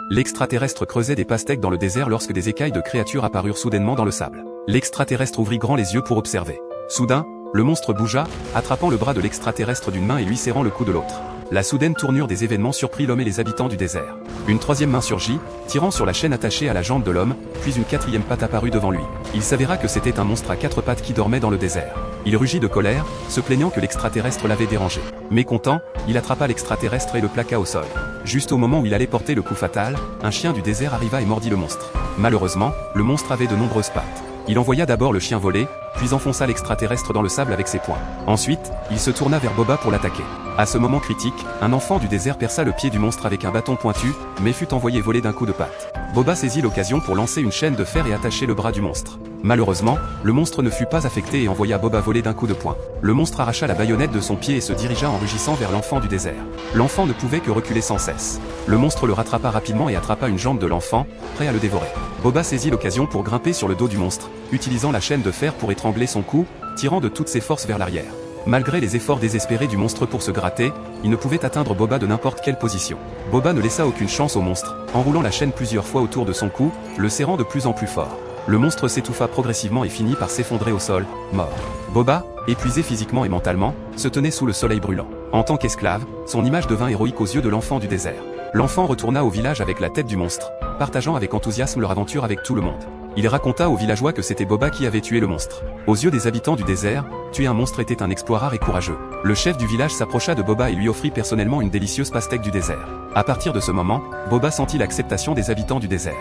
L'extraterrestre creusait des pastèques dans le désert lorsque des écailles de créatures apparurent soudainement dans le sable. L'extraterrestre ouvrit grand les yeux pour observer. Soudain, le monstre bougea, attrapant le bras de l'extraterrestre d'une main et lui serrant le cou de l'autre. La soudaine tournure des événements surprit l'homme et les habitants du désert. Une troisième main surgit, tirant sur la chaîne attachée à la jambe de l'homme, puis une quatrième patte apparut devant lui. Il s'avéra que c'était un monstre à 4 pattes qui dormait dans le désert. Il rugit de colère, se plaignant que l'extraterrestre l'avait dérangé. Mécontent, il attrapa l'extraterrestre et le plaqua au sol. Juste au moment où il allait porter le coup fatal, un chien du désert arriva et mordit le monstre. Malheureusement, le monstre avait de nombreuses pattes. Il envoya d'abord le chien voler, puis enfonça l'extraterrestre dans le sable avec ses poings. Ensuite, il se tourna vers Boba pour l'attaquer. À ce moment critique, un enfant du désert perça le pied du monstre avec un bâton pointu, mais fut envoyé voler d'un coup de patte. Boba saisit l'occasion pour lancer une chaîne de fer et attacher le bras du monstre. Malheureusement, le monstre ne fut pas affecté et envoya Boba voler d'un coup de poing. Le monstre arracha la baïonnette de son pied et se dirigea en rugissant vers l'enfant du désert. L'enfant ne pouvait que reculer sans cesse. Le monstre le rattrapa rapidement et attrapa une jambe de l'enfant, prêt à le dévorer. Boba saisit l'occasion pour grimper sur le dos du monstre, utilisant la chaîne de fer pour étrangler son cou, tirant de toutes ses forces vers l'arrière. Malgré les efforts désespérés du monstre pour se gratter, il ne pouvait atteindre Boba de n'importe quelle position. Boba ne laissa aucune chance au monstre, enroulant la chaîne plusieurs fois autour de son cou, le serrant de plus en plus fort. Le monstre s'étouffa progressivement et finit par s'effondrer au sol, mort. Boba, épuisé physiquement et mentalement, se tenait sous le soleil brûlant. En tant qu'esclave, son image devint héroïque aux yeux de l'enfant du désert. L'enfant retourna au village avec la tête du monstre, partageant avec enthousiasme leur aventure avec tout le monde. Il raconta aux villageois que c'était Boba qui avait tué le monstre. Aux yeux des habitants du désert, tuer un monstre était un exploit rare et courageux. Le chef du village s'approcha de Boba et lui offrit personnellement une délicieuse pastèque du désert. À partir de ce moment, Boba sentit l'acceptation des habitants du désert.